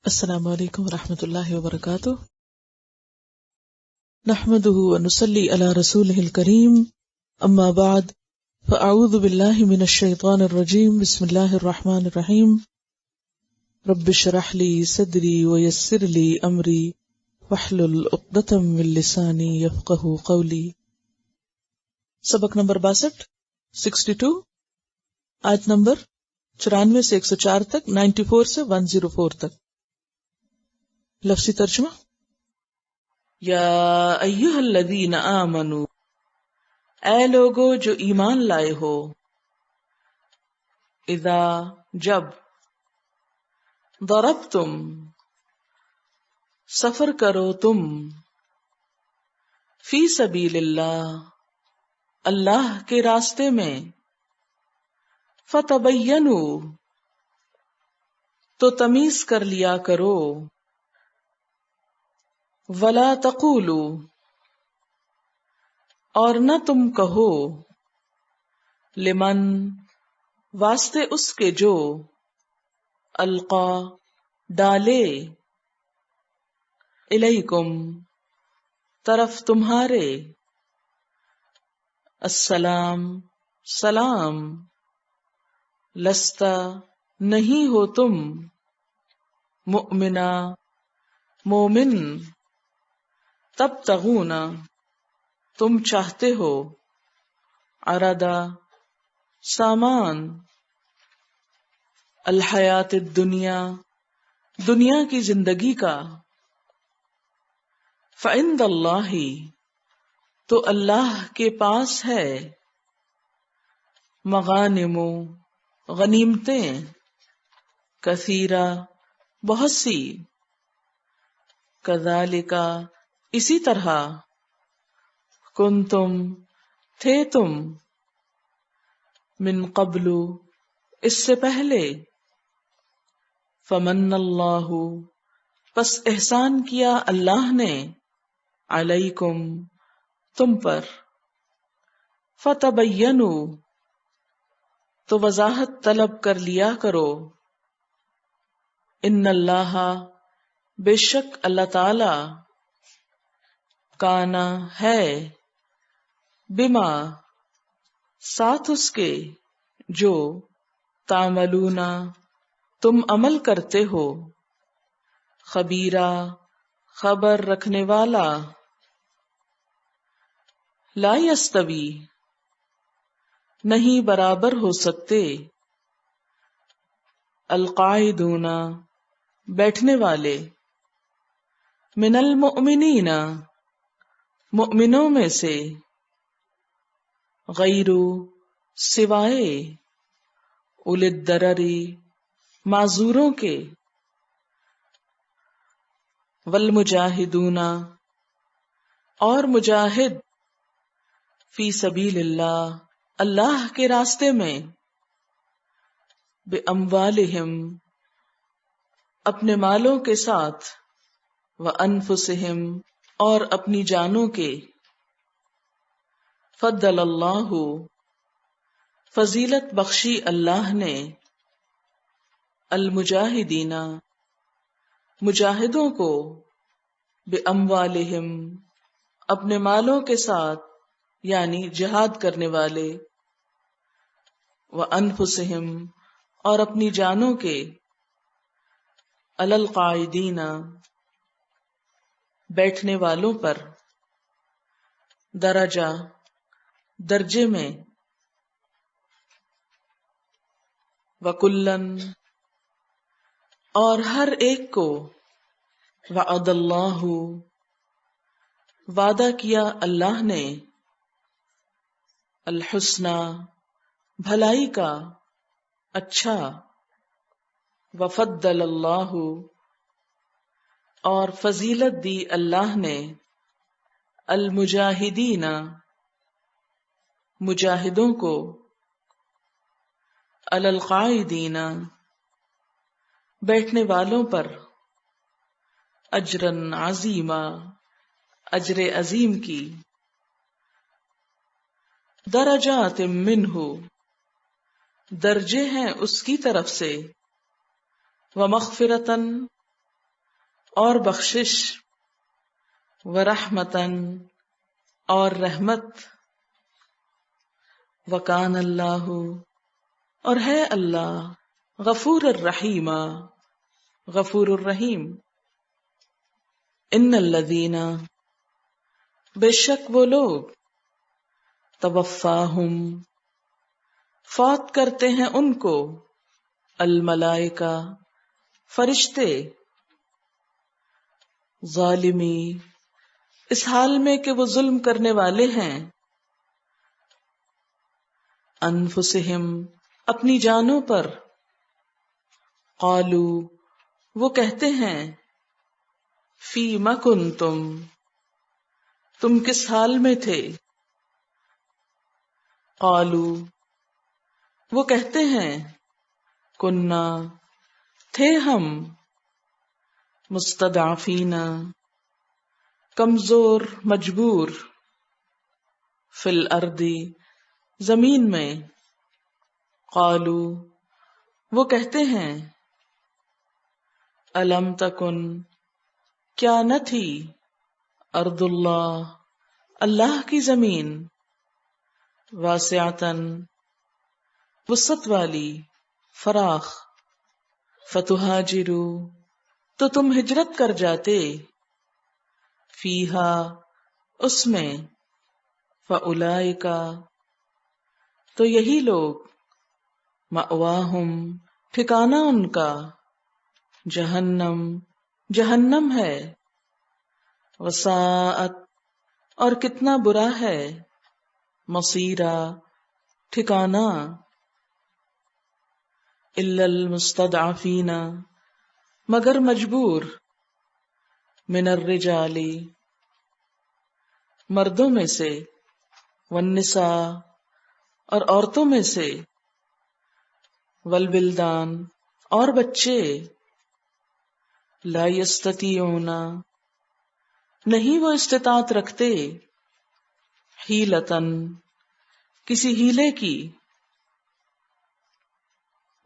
السلام علیکم ورحمۃ اللہ وبرکاتہ، نحمده ونصلی علی رسولہ الکریم، اما بعد فاعوذ باللہ من الشیطان الرجیم، بسم اللہ الرحمن الرحیم، رب اشرح لی صدری ویسر لی امری واحلل عقدۃ من لسانی یفقہوا قولی۔ سبق نمبر 62 آیت نمبر 94 سے 104 تک، 94 سے 104 تک۔ لفظی ترجمہ: یا ایہا الذین آمنوا، اے لوگو جو ایمان لائے ہو، اذا جب، ضربتم سفر کرو تم، فی سبیل اللہ اللہ کے راستے میں، فتبینوا تو تمیز کر لیا کرو، ولا تقولوا اور نہ تم کہو، لمن واسطے اس کے جو، القا ڈالے، الیکم طرف تمہارے، السلام سلام، لست نہیں ہو تم، مؤمنا مومن، تبتغون تم چاہتے ہو، عرضا سامان، الحیات الدنیا دنیا کی زندگی کا، فعند اللہ تو اللہ کے پاس ہے، مغانم غنیمتیں، کثیرہ بہت سی، کذالک اسی طرح، کنتم تھے تم، من قبل اس سے پہلے، فمن اللہ پس احسان کیا اللہ نے، علیکم تم پر، فتبینوا تو وضاحت طلب کر لیا کرو، ان اللہ بے شک اللہ تعالی، کانا ہے، بما ساتھ اس کے، جو تعملون تم عمل کرتے ہو، خبیرہ خبر رکھنے والا، لا یستوی نہیں برابر ہو سکتے، القاعدون بیٹھنے والے، من المؤمنین مؤمنوں میں سے، غیر سوائے، اولی الضرر معذوروں کے، والمجاہدون اور مجاہد، فی سبیل اللہ اللہ کے راستے میں، باموالہم اپنے مالوں کے ساتھ، وانفسہم اور اپنی جانوں کے، فضل اللہ فضیلت بخشی اللہ نے، المجاہدین مجاہدوں کو، باموالہم اپنے مالوں کے ساتھ یعنی جہاد کرنے والے، وانفسہم اور اپنی جانوں کے، علی القاعدین بیٹھنے والوں پر، درجہ درجے میں، وکلن اور ہر ایک کو، وعد اللہ وعدہ کیا اللہ نے، الحسنی بھلائی کا، اچھا، وفضل اللہ اور فضیلت دی اللہ نے، المجاہدین مجاہدوں کو، علی القاعدین بیٹھنے والوں پر، اجرا عظیما اجر عظیم کی، درجات منہ درجے ہیں اس کی طرف سے، ومغفرتن اور بخشش، ورحمتن اور رحمت، وکان اللہ اور ہے اللہ غفور الرحیم غفور الرحیم۔ ان الذین بے شک وہ لوگ توفاہم فوت کرتے ہیں ان کو الملائکہ فرشتے، ظالمی اس حال میں کہ وہ ظلم کرنے والے ہیں، انفسہم اپنی جانوں پر، قالو وہ کہتے ہیں، فیم کنتم تم کس حال میں تھے، قالو وہ کہتے ہیں، کننا تھے ہم، مستضعفین کمزور مجبور، فی الارض زمین میں، قالو وہ کہتے ہیں، الم تکن کیا نہ تھی، ارض اللہ اللہ کی زمین، واسعتن وسعت والی، فراخ، فتہاجروا تو تم ہجرت کر جاتے، فیہا اس میں، فاولئک تو یہی لوگ، مأواہم ٹھکانہ ان کا، جہنم جہنم ہے، وساءت اور کتنا برا ہے، مصیرا ٹھکانہ، الا المستضعفین مگر مجبور، من الرجال مردوں میں سے، والنساء اور عورتوں میں سے، والبلدان اور بچے، لا یستطیعون نہیں وہ استطاعت رکھتے، حیلتن کسی ہیلے کی،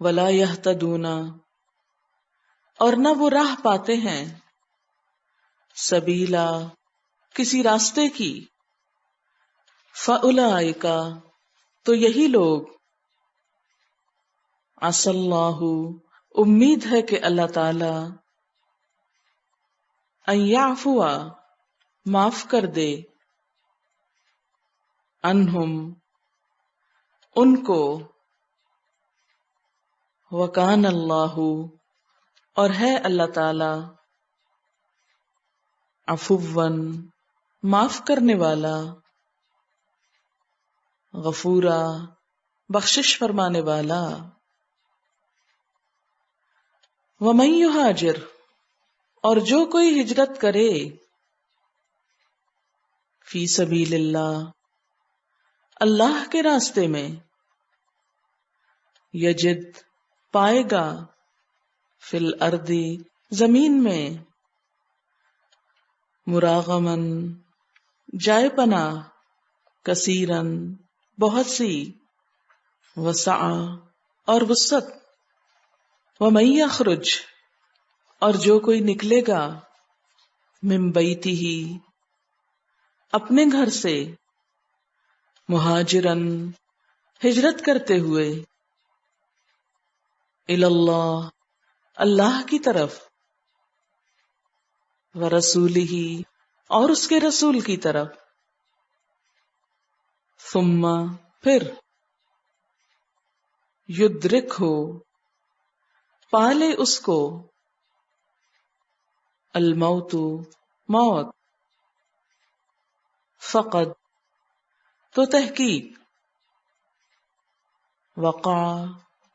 ولا یہتدون اور نہ وہ راہ پاتے ہیں، سبیلا کسی راستے کی، فاولئک تو یہی لوگ، عسى اللہ امید ہے کہ اللہ تعالی، ان یعفو معاف کر دے، عنہم ان کو، وکان اللہ اور ہے اللہ تعالی، عفوا معاف کرنے والا، غفورا بخشش فرمانے والا۔ ومن یہاجر اور جو کوئی ہجرت کرے، فی سبیل اللہ اللہ کے راستے میں، یجد پائے گا، فی الارض زمین میں، مراغمن جائے پناہ، کثیرن بہت سی، وسعا اور وسعت، ومن یخرج اور جو کوئی نکلے گا، من بیتہ اپنے گھر سے، مہاجرن ہجرت کرتے ہوئے، اللہ اللہ کی طرف، ورسولہ اور اس کے رسول کی طرف، ثم پھر، یدرکہ پالے اس کو، الموت موت، فقد تو تحقیق، وقع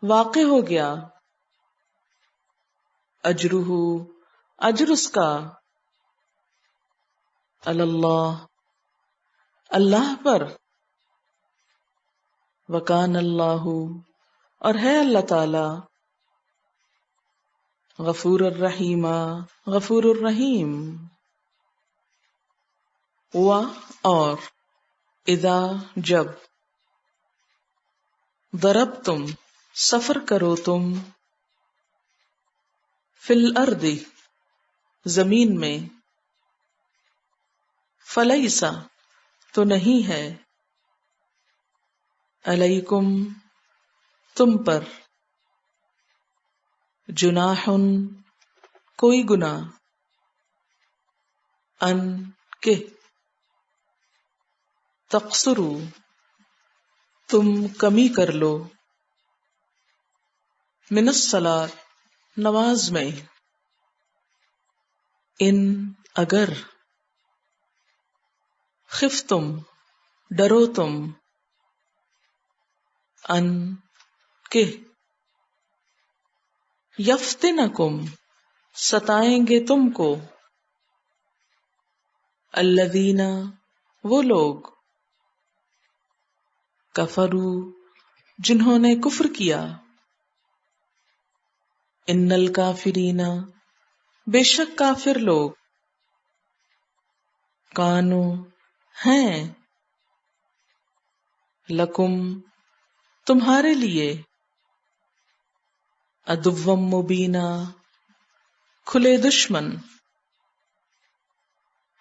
واقع ہو گیا، اجرہ اجر اس کا، اللہ اللہ پر، وکان اللہ اور ہے اللہ تعالی، غفور الرحیم غفور الرحیم۔ اور اذا جب، ضربتم سفر کرو تم، فی الارض زمین میں، فلیسا تو نہیں ہے، علیکم تم پر، جناح کوئی گناہ، ان کہ تقصروا تم کمی کر لو، من الصلاۃ نماز میں، ان اگر، خفتم ڈرو تم، ان کہ یفتنکم ستائیں گے تم کو، الذین وہ لوگ، کفروا جنہوں نے کفر کیا، ان الکافرین بے شک کافر لوگ، کانو ہیں، لکم تمہارے لیے، عدوا مبینا کھلے دشمن،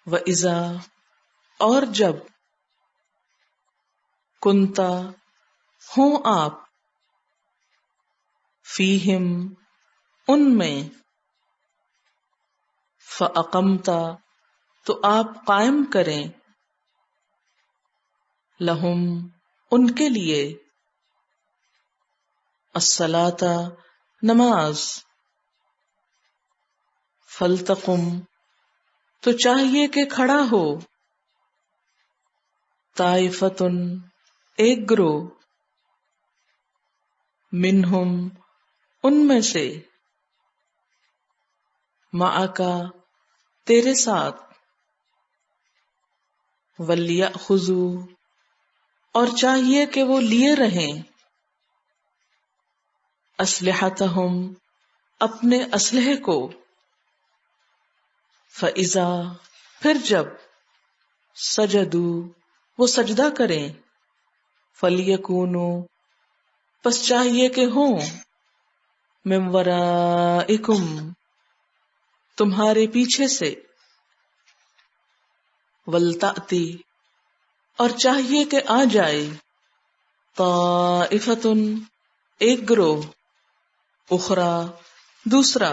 وَإِذَا اور جب، کنتا ہوں آپ، فیہم ان میں، فَأَقَمْتَ تو آپ قائم کریں، لہم ان کے لیے، الصلاۃ نماز، فلتقم تو چاہیے کہ کھڑا ہو، طائفۃ ایک گروہ، منہم ان میں سے، معکا تیرے ساتھ، ولیأخذوا اور چاہیے کہ وہ لیے رہیں، اسلحتہم اپنے اسلحے کو، فَإِذَا پھر جب، سجدوا وہ سجدہ کریں، فَلْيَكُونُوا پس چاہیے کہ ہوں، مِن وَرَائِكُمْ تمہارے پیچھے سے، وَلْتَأْتِ اور چاہیے کہ آ جائے، طَائِفَةٌ ایک گروہ، اخری دوسرا،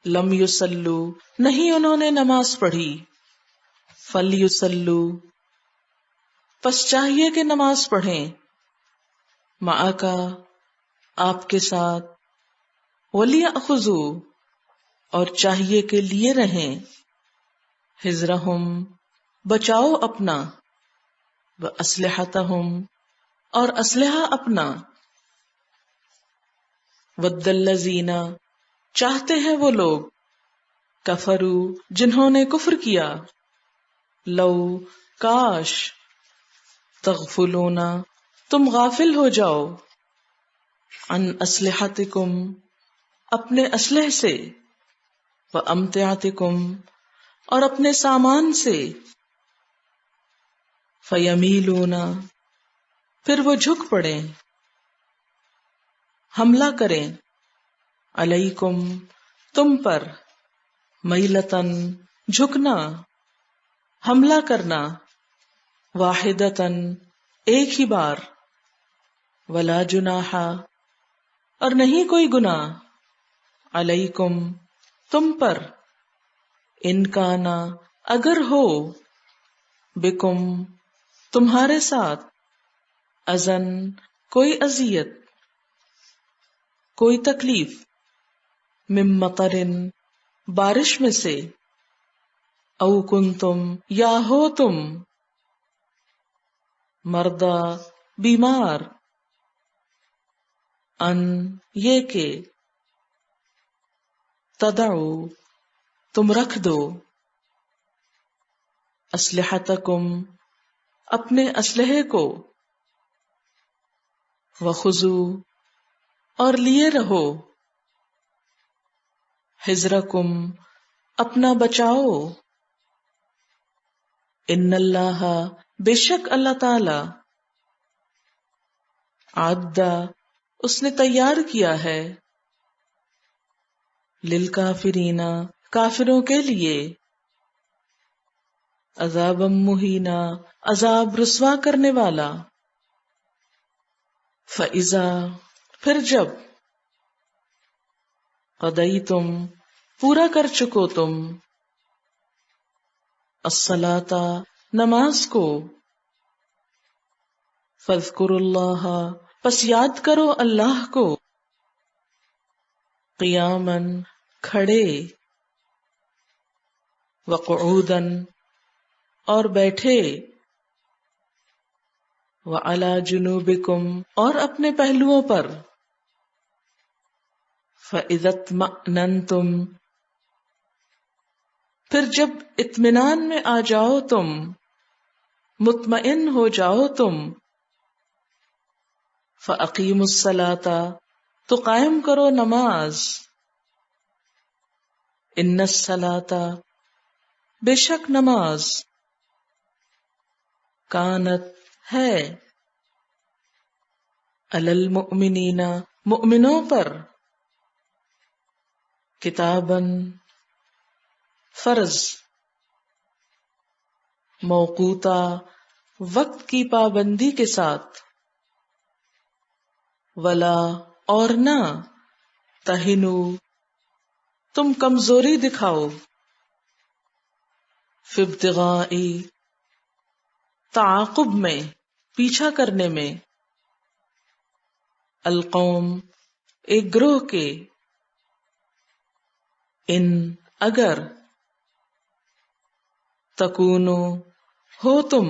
لم یصلوا نہیں انہوں نے نماز پڑھی، فلیصلوا پس چاہیے کہ نماز پڑھیں، معکا آپ کے ساتھ، ولیأخذوا اور چاہیے کہ لیے رہیں، حذرہم بچاؤ اپنا، واسلحتہم اور اسلحہ اپنا، ود الذین چاہتے ہیں وہ لوگ، کفروا جنہوں نے کفر کیا، لو کاش، تغفلون تم غافل ہو جاؤ، عن اسلحتکم اپنے اسلحے سے، وامتعتکم اور اپنے سامان سے، فیمیلون پھر وہ جھک پڑیں، حملہ کریں، علیکم تم پر، میلتن جھکنا، حملہ کرنا، واحدتن ایک ہی بار، ولا جناح اور نہیں کوئی گناہ، علیکم تم پر، ان کانا اگر ہو، بکم تمہارے ساتھ، اذن کوئی اذیت، کوئی تکلیف، من مطرن بارش میں سے، او کنتم یا ہو تم، مردا بیمار، ان یہ کہ، تدعو تم رکھ دو، اسلحتکم اپنے اسلحے کو، وخذوا اور لیے رہو، حذرکم اپنا بچاؤ، ان اللہ بے شک اللہ تعالی، عد اس نے تیار کیا ہے، للکافرین کافروں کے لیے، عذابا مہینا عذاب رسوا کرنے والا، فَإِذَا پھر جب، قضیتم پورا کر چکو تم، الصلاۃ نماز کو، فاذکروا اللہ پس یاد کرو اللہ کو، قیاما کھڑے، وقعودا اور بیٹھے، وعلی جنوبکم اور اپنے پہلوؤں پر، فَإِذَا اطْمَأْنَنْتُمْ پھر جب اطمینان میں آ جاؤ تم، مطمئن ہو جاؤ تم، فَأَقِیمُوا الصَّلَاةَ تو قائم کرو نماز، ان الصلاۃ بے شک نماز، کانت ہے، علی المؤمنین مؤمنوں پر، کتاباً فرض، موقوتا وقت کی پابندی کے ساتھ، ولا اور نہ، تہنو تم کمزوری دکھاؤ، فی ابتغاء تعاقب میں پیچھا کرنے میں، القوم ایک گروہ کے، ان اگر، تکونو ہو تم،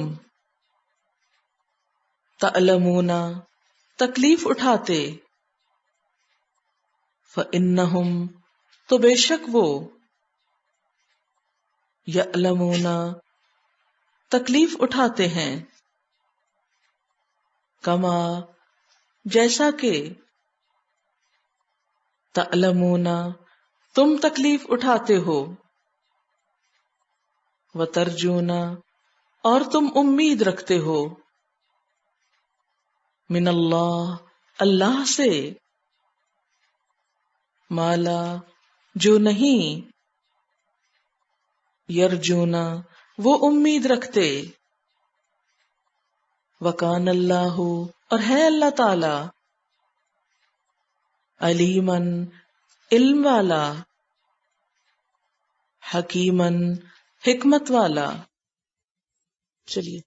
تعلمون تکلیف اٹھاتے، فإنہم تو بے شک وہ، یعلمون تکلیف اٹھاتے ہیں، کما جیسا کہ، تعلمون تم تکلیف اٹھاتے ہو، وترجون اور تم امید رکھتے ہو، من اللہ اللہ سے، مالا جو نہیں، یرجون وہ امید رکھتے، وکان اللہ اور ہے اللہ تعالی، علیمن علم والا، حکیمن حکمت والا۔ چلیے